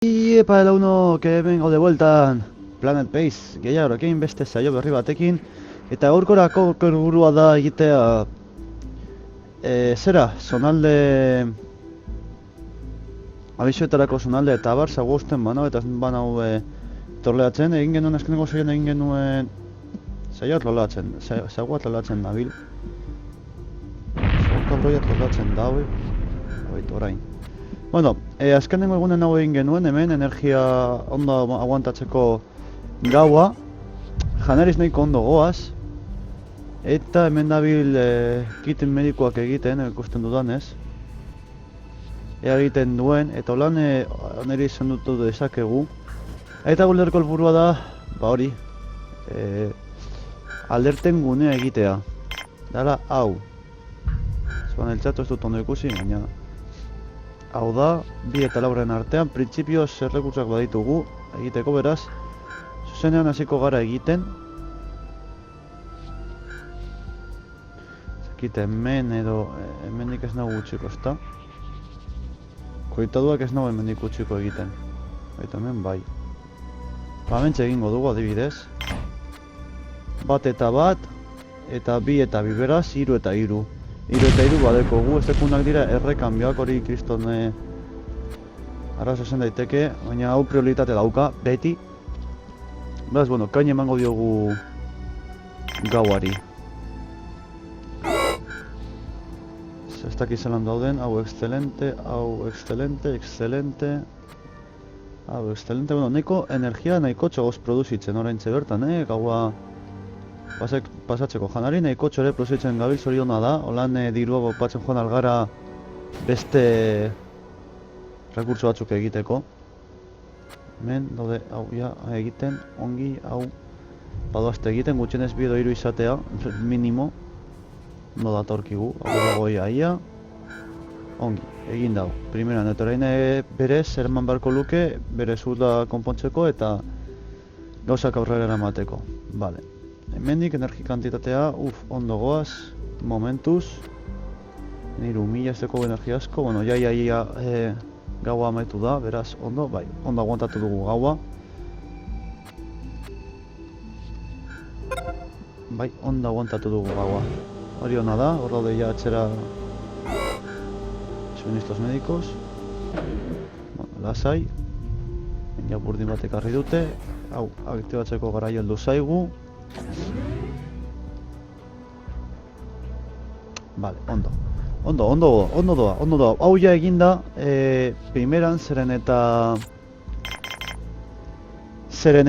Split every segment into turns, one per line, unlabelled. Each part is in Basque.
Y epa uno que vengo de vuelta Planet Base gehiagorekin beste saio berri batekin eta gaurkorako helburua da egitea zera, zonalde abisuetarako zonalde eta bar zagusten banau eta banau torleatzen egin genuen azkeneko saioan egin genuen saioat lolatzen, zaguat lolatzen dabil zaguat lolatzen dabil orain. Bueno, azkenengo egunen hau egin genuen hemen energia ondo aguantatzeko gaua janariz nahiko ondo goaz eta hemen dabil kit medikoak egiten, ikusten dudanez egiten duen eta holan nire izan dutu dezakegu eta gulerko helburua da hori alerten gunea egitea dara hau zuan eltsatu ez dut ondo ikusi, baina hau da, 2 eta 4 artean, printzipioz errekurtsak baditugu egiteko, beraz zuzenean hasiko gara egiten zakite hemen edo hemendik ez nago gutxiko, ezta? Koitaduak ez nago hemendik gutxiko egiten eta hemen bai hementxe egingo dugu adibidez 1 eta 1 eta 2 eta 2, beraz 3 eta 3 3 eta 3 badekogu, ez dekunak dira errekanbioak hori kriston arrazo zen daiteke, baina hau prioritate dauka, beti. Beraz, bueno, kain emango diogu gauari. Ez dakit zelan dauden, hau excelente, hau excelente, excelente. Hau excelente, bueno, nahiko energia nahiko txogoz produzitzen oraintxe bertan, gaua pasatzeko janari nahiko txore produzitzen gabil zoriona da, holan dirua bopatzen joan algara beste rekurtso batzuk egiteko. Hemen daude, hau ja egiten, ongi, hau badoazte egiten, gutxienez 2 edo 3 izatea, minimo no datorkigu, hau dago ia ongi, egin dago primeran, eta orain berez eraman beharko luke, berez urda konpontzeko eta gauzak aurrera eramateko, vale. Hemendik energi kantitatea, ondo goaz, momentuz niru 1000 ez deko energia asko, bueno, ia gaua amaitu da, beraz, ondo, bai, ondo aguantatu dugu gaua bai, ondo aguantatu dugu gaua hori hona da, hor daude ja atxera suministros medikos bueno, lasai ja burdin bat ekarri dute hau, aktibatzeko garaio heldu zaigu vale, ondo doa. Hau ja eginda, primeran zeren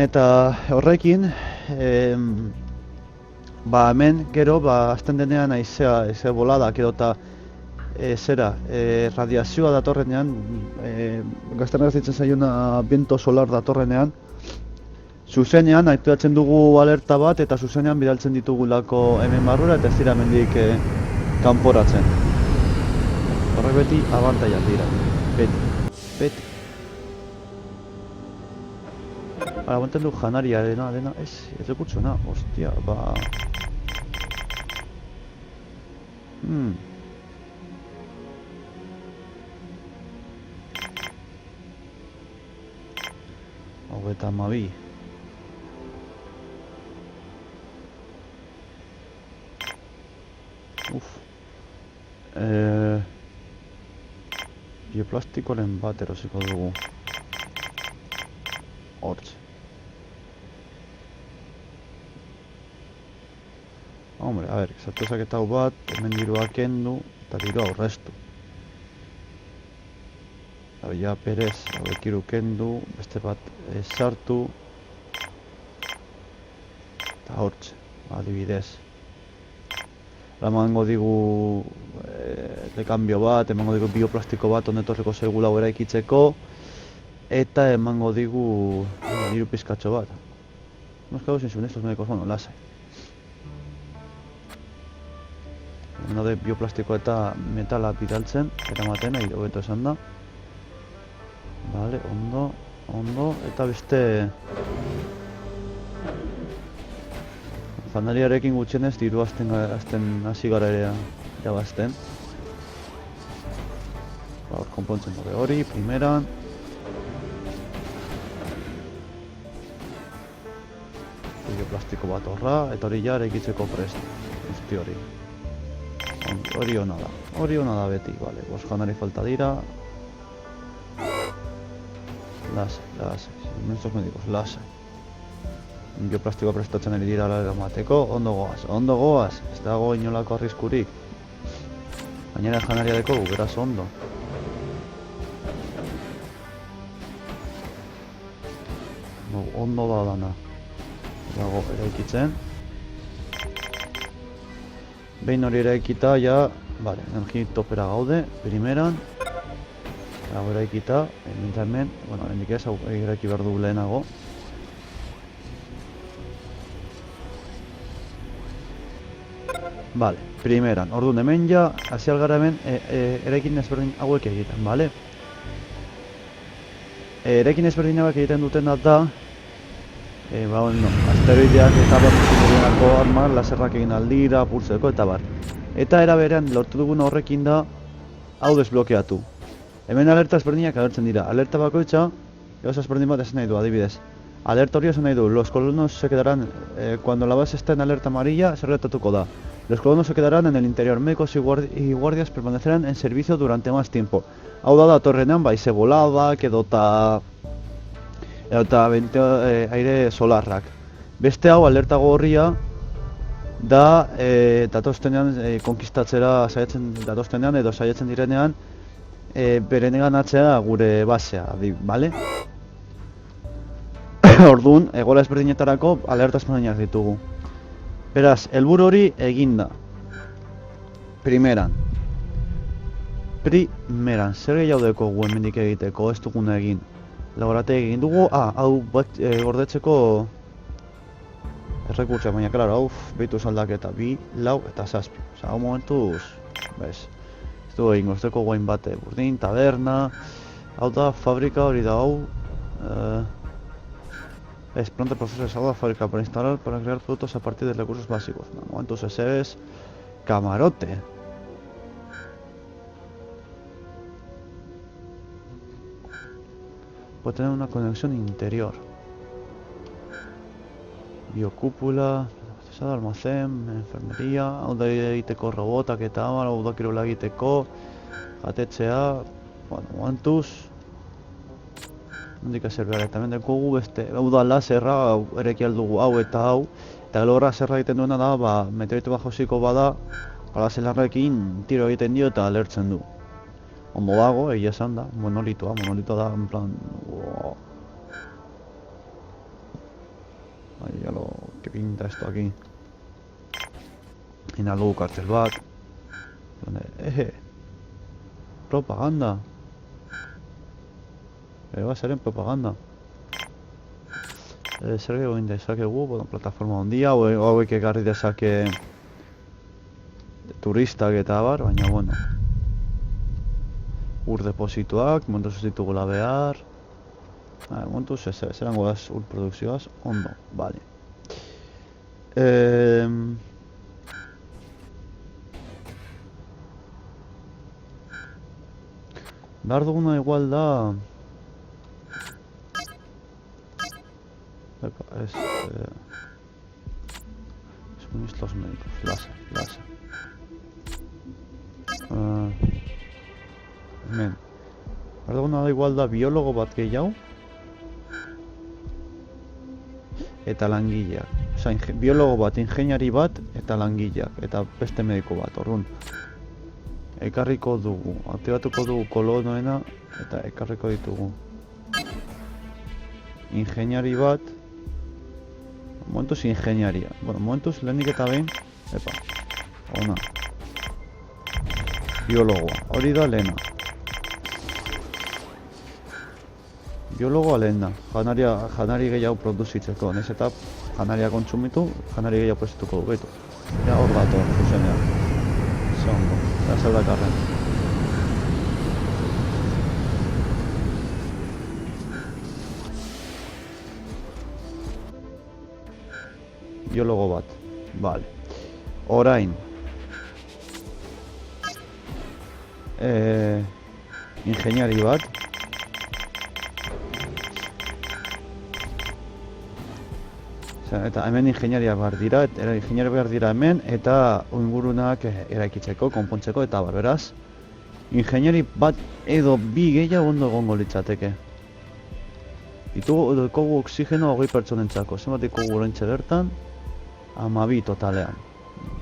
eta horrekin, hemen gero, azten denean aizea boladak edota radiazioa datorrenean, gazten agazitzen zaiona viento solar datorrenean, zuzenean aktibatzen dugu alerta bat eta zuzenean bidaltzen ditugulako hemen barrura eta ez dira hemendik kanporatzen. Horrek beti abantaiak dira, beti. Ara, banten du janaria dena, ez rekurtsona, ostia, ba... Hau eta amabi. Bioplastikoren bat erosiko dugu hortxe hombre, a ver, zartezak eta hau bat hemen dirua kendu eta dirua aurreztu hau ja perez, hau ekiru kendu beste bat sartu eta hortxe, adibidez emango digu dekambio bat, emango digu bioplastiko bat onetorreko zaigula hau eraikitzeko eta emango digu diru pizkatxo bat nos quedamos sin suministros médicos, bueno, lasai hemen daude bioplastiko eta metala bidaltzen eramaten, hobeto esan da vale, ondo eta beste janariarekin gutxienez diru azten hasi gara ere jabazten hor konpontzen dure hori, primeran Bioplastiko bat horra, eta hori ja eraikitzeko prest. Guzti hori. Hori hona da. Hori hona da beti, bale. Bost janari falta dira. Lasai. Inmensos medikos, lasai. Bioplastikoa prestatzen ari dira eramateko, ondo goaz. Ez dago inolako arriskurik. Gainera janaria dekogu, beraz ondo. Ondo da dana. Dago eraikitzen. Behin hori eraikita, ja, bale, energi topera gaude, primeran. Dago eraikita, hemen, bueno, hendik ez, eraiki behar du lehenago. Bale, primeran, orduan hemen ja, hasi algara hemen, eraikin ezberdin hauek egiten, bale? Eraikin ezberdin hauek egiten duten da, asteroideak eta bat zirenako armak, laserrak egin aldira, pulseko eta bar. Eta era berean lortu dugun horrekin da, hau desblokeatu. Hemen alerta ezberdinak agertzen dira. Alerta bakoitza, gauza ezberdin bat esan nahi du, adibidez. Alerta hori esan nahi du, los colonos se quedarán, cuando la base está en alerta amarilla, se gertatuko da. Los colonos se quedarán en el interior, médicos y guardias permanecerán en servicio durante más tiempo. Hau da datorrenean, baize boladak edota aire solarrak. Beste hau alerta gorria da datoztenean konkistatzera saiatzen datoztenean edo saiatzen direnean bereneganatzea gure basea, bale? Orduan, egoera ezberdinetarako alerta ezberdinak ditugu. Beraz, helburu hori eginda. Primeran, zer gehiago dekogu hemendik egiteko, ez duguna egin. Laborate egin dugu, hau bat gordetzeko errekurtza, baina, klaro, hau behitu aldaketa, 2, 4 eta 7. Osa, hau momentuz, bez, ez dugu egingo, ez dugu guain bate, burdin, taberna, hau da, fabrika hori da, hau, planta proceso de salud, fábrica para instalar, para crear productos a partir de recursos básicos. No, momentuz ese es camarote. Puede tener una conexión interior. Biocúpula, almacén, enfermería, hau da egiteko robotak eta abar, hau da kirola egiteko, jatetzea, bueno, momentuz, nondik ezer behar, eta hemen dekogu beste, hau da laserra, ereki aldugu hau eta hau, eta gero laserra egiten duena da, meteoritu bat josiko bada, laserrarekin tiro egiten dio eta alertzen du. Ondo dago, egia esan da, monolitoa da, en plan... Wow. Ay, ya lo que pinta esto aquí. En algo cartel bat. Propaganda. Va a ser en propaganda. Zer gehiago egin dezakegu, bueno, plataforma ondia, hauek egarri dezake turistak eta bar, baina bueno. Ur deposituak, momentuz ez ditugula behar. Momentuz zerango gaz ur produkzioaz, ondo, bale. Behar duguna igual da... Es... Suministros médicos, láser. Hemen. Behar duguna da igual da biologo bat gehiago. Eta langileak. Osa, biologo bat, ingeniari bat, eta langileak. Eta beste mediko bat, orduan. Ekarriko dugu, aktibatuko dugu kolonoena, eta ekarriko ditugu. Ingeniari bat. Momentuz ingeniaria. Bueno, momentuz lehenik eta behin. Epa, ona. Biologoa, hori da lehena. Biologoa lehen da, janari gehiago produzitzeko, nez eta janaria kontsumitu, janari gehiago prestatuko du, behitu. Ja, hor dator, zuzenean. Zondo, eta zer dakarren. Biologo bat, bale. Orain. Ingeniari bat. Eta hemen ingeniariak behar dira, ingeniariak behar dira hemen, eta ingurunak eraikitzeko, konpontzeko, eta beraz. Ingeniari bat edo bi gehiago ondo egongo litzateke. Ditugu oksigeno 20 pertsonentzako, zenbat ditugu oraintxe bertan? 12 totalean.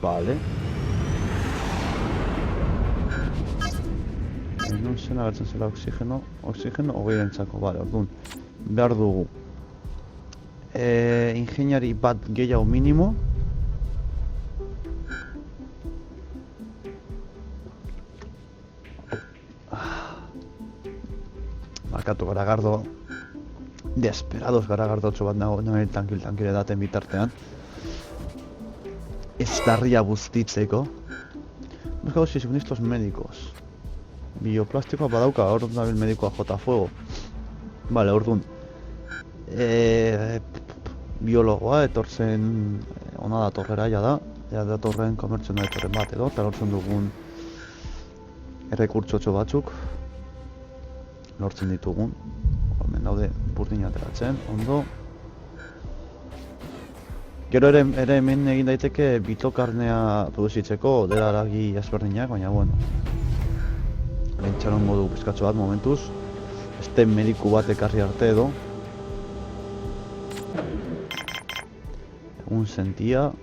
Vale. Non zen agertzen zela oksigeno 20-entzako, vale, orduan. Behar dugu. Ingeniari bat gehiago minimo. Markatu garagardo. Desperados garagardotxo bat nago, nire tankile daten bitartean. Ez darria buztitzeko. Buscamos si suministros médicos. Bioplastikoa badauka, hor dabil medikoa jota fuego. Vale, orduan. Biologoa etortzen ona datorrera ja da. Ja datorren komertzioa datorren bat edo, eta lortzen dugun errekurtsotxo batzuk. Lortzen ditugun. Hemen daude burdin ateratzen, ondo. Gero ere hemen egin daiteke bitokarnea produzitzeko deraragi ezberdinak, baina bueno. Lentxaron modu pizkatxo bat momentuz. Este mediku bat ekarri arte edo. Egun sentia.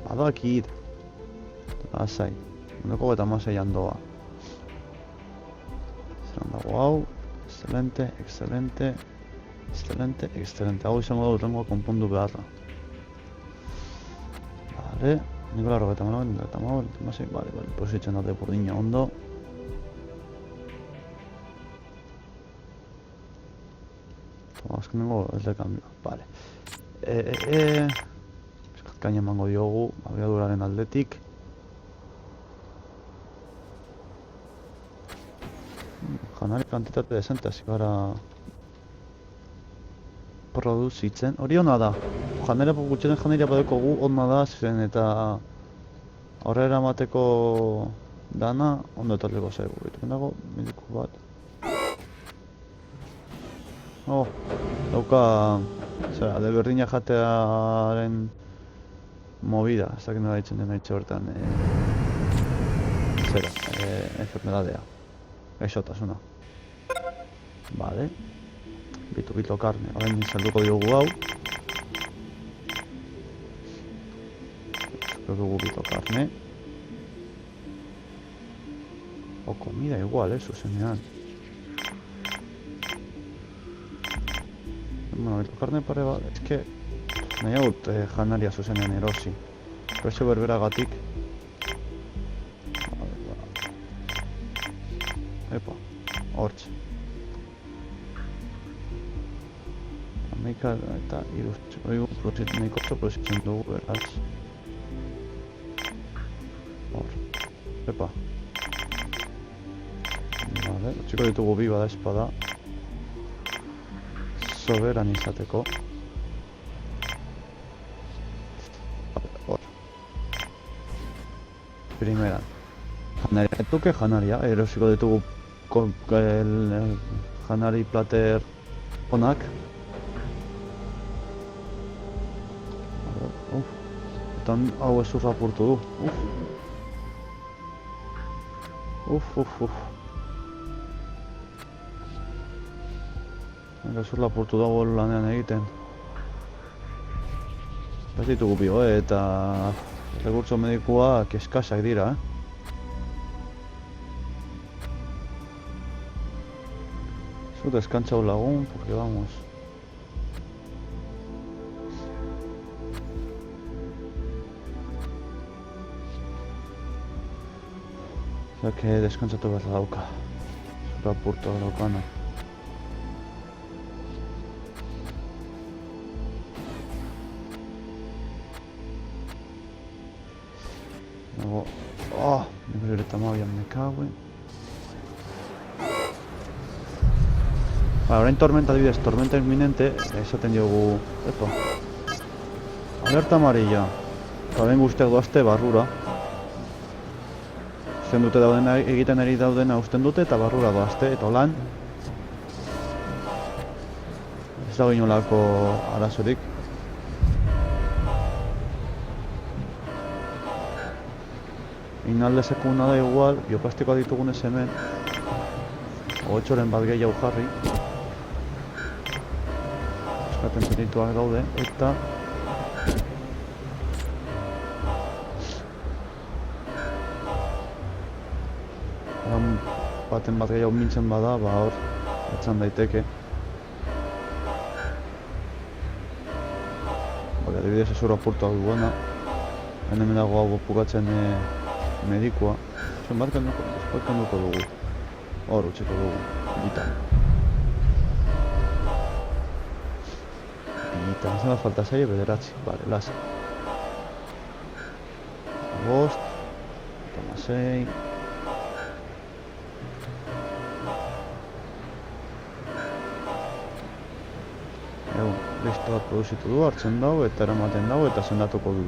Badakit. Lasai. Uneko eta maseian doa. Zeran dago hau. Excelente, excelente. Excelente, excelente. Hau izango da urrengoa konpondu beharra. Vale. Nikola rogeta malo, vale, positzen dute burdina ondo. Azkenengo ez de cambio, vale. Kaina emango diogu, abiaduraren aldetik. Janari kantitate desente hasi gara produzitzen. Hori hona da. Gutxenen janaria badeko gu hona da zen eta horrela emateko dana ondo etorriko zaigu. Bituken dago, mediku bat. Oh, dauka, zera, de berdina jatearen movida, ez dakit nola ditzen dena itxe bertan, zera, enfermedadea, gaixotasuna. Vale, bito karne, orain salduko diogu hau. Salduko dugu bito karne. O comida igual, zuzenean. Bueno, bito karne pare bat, ez que nahi haut janaria zuzenean erosi. Prezio berberagatik. Epa, hortz. Amaika eta iruztiko nahiko produzitzen dugu, beraz. Hor. Epa. Vale, txiko ditugu bi bada espada. Soberan izateko. Hor. Primeran. Janaria etuke janaria, erosiko ditugu janari plater onak. Eta hau ez urrapurtu du. Uf. Ez urrapurtu dago lanean egiten. Ez ditugu bio, eta rekurtso medikuak eskasak dira, Zu descansa un lagun, porque vamos. O sea que descantzatu behar dauka. Zura apurtu daukana. Luego... Oh, me ere tamabian me cago. Orain tormenta adibidez, tormenta inminente, esaten diogu, epa. Alerta amarilla. Orain guztiak doazte barrura. Usten dute dauden, egiten ari daudena usten dute eta barrura doazte, eta lan. Ez dago inolako arazorik. Inaldezekuna da igual, bioplastikoa ditugunez hemen. Ogetxoren bat gehiago jarri. Eskaten zenituak gaude, eta... Baten bat gehiago mintzen bada, ba hor, etzan daiteke. Bale, adibidez ez hor apurtuak duena. Hemen dago hau bukatzen medikua. Zuen bat kenduko dugu. Hor utziko dugu, bitan. Bitan, zen bat falta zaie bederatzi, bale, lasa. Bost, tamasei... Listo bat produzitu du, hartzen dago eta eramaten dago eta sendatuko du.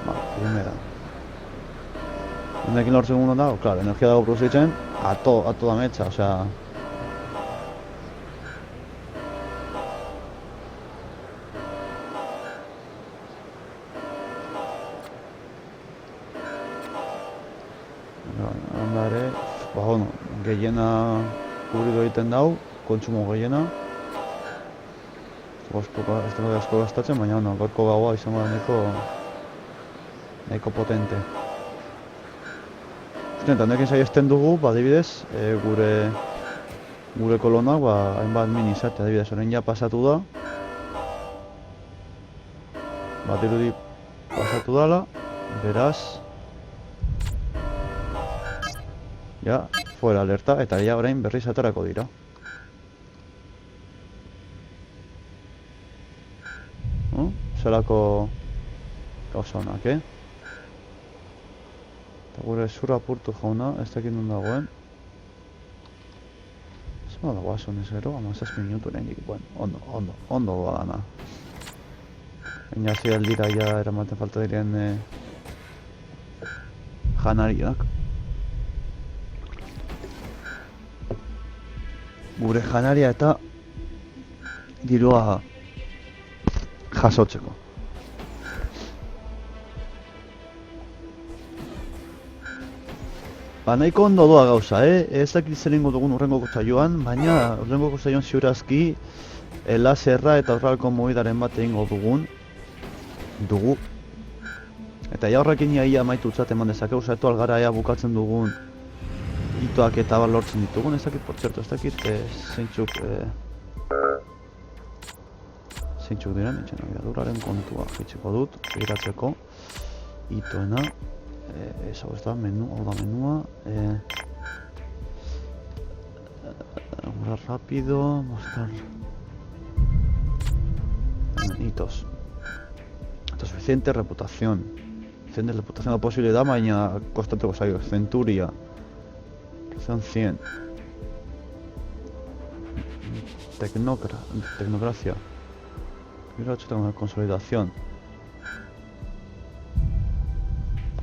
Ba, primera. Hendekin lortzen gundo dago, claro, energia dago produzitzen a toda mecha, osea... Handare, ba, bueno, gehiena kubrido egiten dago, kontsumo gehiena. Ez dugu asko gastatzen, baina gaurko gaua izango da nahiko potente. Eta honekin saihesten dugu, adibidez, gure kolonak hainbat min izatea, adibidez, orain ja pasatu da. Badirudi pasatu dala, beraz... Ja, fuera alerta, eta ja orain berriz aterako dira. Zelako gauza honak, Eta gure zura apurtu jauna, ez dakit non dagoen. Zema dagoa zonez gero, 17 minutu lehenik, bueno, ondo badana. Baina zi aldira ja eramaten falta diren janariak. Gure janaria eta dirua jasotzeko. Ba, nahiko ondo doa gauza, Ez dakit zer ingo dugun urrengoko saioan, baina urrengoko saioan ziurazki laserra eta horrelako movidaren bat egingo dugu. Eta ja horrekin ia amaitutzat eman dezakegu, eta algara ea bukatzen dugun itoak eta bar lortzen ditugun, ez dakit, por cierto, ez dakit zeintzuk diren, nabigaduraren kontua jitzeko dut, iratzeko itoena, ez hau ez da, hau da menua, rápido, mostrar hitos, suficiente reputación da posibilidad, baina kostatuko zaio, centuria, son 100, tecnocracia, tengo consolidación.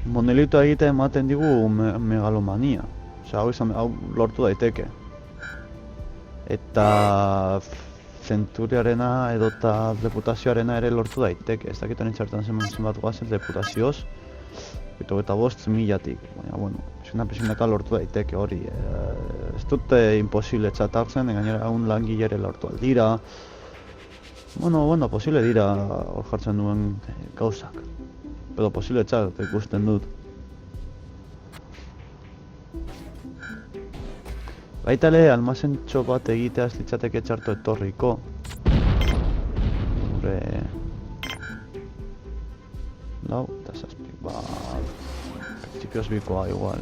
Monolito egitea ematen digu megalomania. Osea, hau lortu daiteke. Eta zenturiarena edota reputazioarena ere lortu daiteke. Ez dakit honen txartan zenbat guazen reputazioz. Eta 5.000-tik. Baina, bueno, pixinaka lortu daiteke hori. Ez dute imposible txatartzen, gainera un langilere lortu aldira. Bueno, posible dira hor jartzen duen gauzak. Pero posible txat ikusten dut. Baita ere, almazentxo bat egitea ez litzateke txarto etorriko. Gure... Lau, eta zazpi, principios bikoa igual,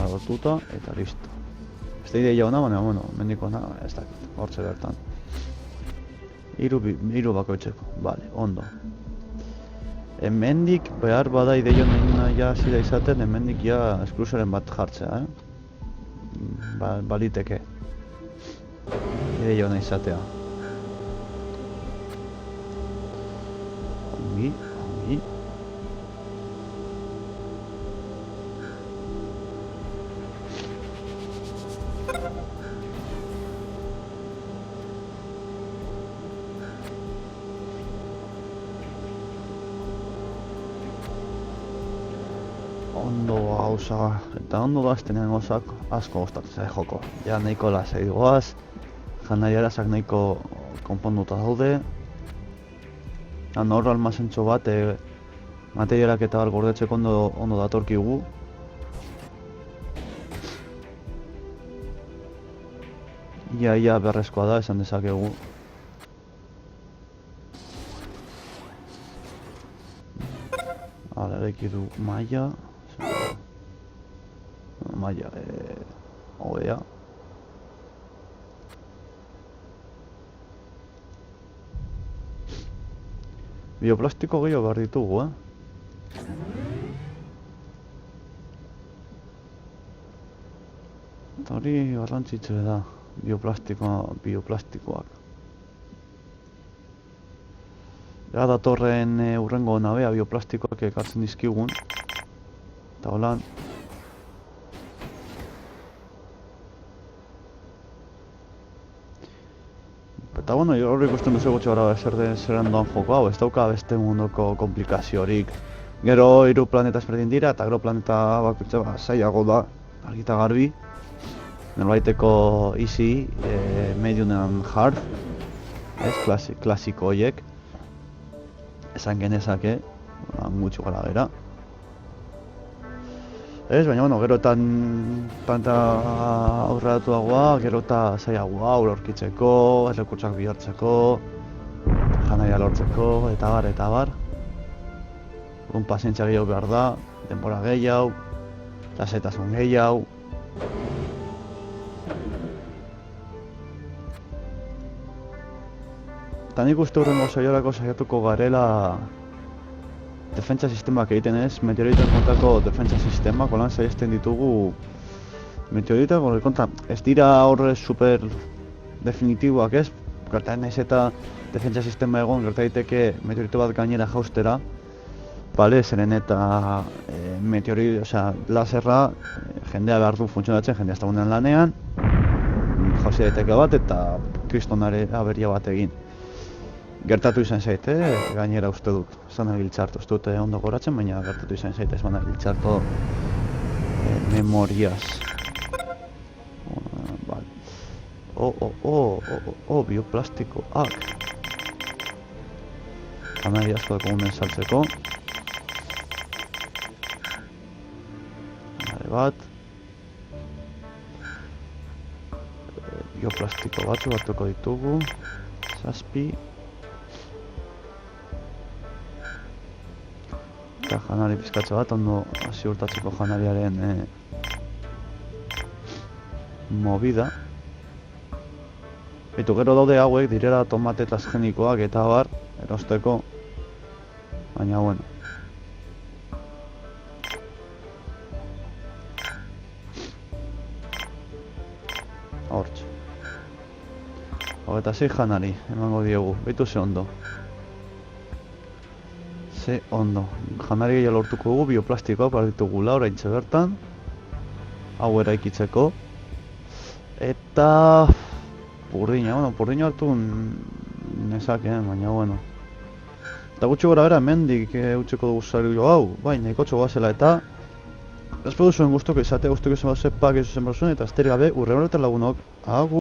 Lotuta eta listo. Ez da ideia hona, baina, bueno, mendiko hona, ez dakit, hortze bertan. Hiru bakoitzeko, bale, ondo. Hemendik behar bada ideia hona ja zida izaten, hemendik ja esklusoren bat jartzea, Baliteke. Ideia hona izatea. Ongi. ondo gauza, eta ondo daztenean gauzak asko gustatzen joko. Ja nahiko lasai goaz, janari arazak nahiko konponduta daude. Hor almazentxo bat, materialak eta bar gordetzeko ondo datorkigu. Ia beharrezkoa da, esan dezakegu. Hala, eraiki du maila. Maila, hobea. Bioplastiko gehiago behar ditugu, Eta hori garrantzitsua da, bioplastikoak. Ega datorren urrengo nabea bioplastikoak ekartzen dizkigun. Eta holan. Eta bueno, hori ikusten duzu gutxi gara zer doan joko hau, ez dauka beste mundoko komplikaziorik. Gero 3 planeta ezberdin dira, eta gero planeta bakoitza zailago da, argita garbi. Norbaiteko easy, medium and hard, klasiko horiek. Esan genezake, gutxi gara bera. Baina bueno, gero eta planeta aurreratuagoa, gero eta zailagoa aurkitzeko, errekurtsak bihurtzeko, janaria lortzeko, eta bar. Pazientzia gehiago behar da, denbora gehiago, lasaitasun gehiago. Eta nik uste hurrengo saiorako saiatuko garela defentsa sistemak egiten ez, meteoriten kontako defentsa sistemak, holan saiatzen ditugu meteoritak, kontra, ez dira horre super definitiboak ez, gertatzen naiz eta defentsa sistema egon, gerta daiteke meteorito bat gainera jaustera, bale, zeren eta laserra jendea behar du funtzionatzen, jendea ez dagoenean lanean, jauzi daiteke bat eta kristonare aberia bat egin. Gertatu izan zait, gainera uste dut, ez da nabil txarto, ez dut ondo goratzen, baina gertatu izan zait, ez da nabil txarto memoriaz. Bioplastikoak. Janari asko dako gunen saltzeko. Janari bat. Bioplastiko batuko ditugu. 7. Eta janari pizkatze bat, ondo ziurtatzeko janariaren movida. Eta gero daude hauek, direla tomate transgenikoak eta bar, erosteko. Baina, bueno. Hortxe. 26 janari, emango diegu, behitu ze ondo. Janari gehiago lortuko dugu, bioplastikoa behar ditugula oraintxe bertan. Hau eraikitzeko. Eta... Burdina hartu nezake, baina bueno. Eta gutxi gora bera, hemendik utziko dugu sario hau, bai, nahikotxo goazela eta... Espero zuen guztuko izatea, guztuko izan bat zepak ez zuzen eta azteri gabe, urren horretan lagunok, agur!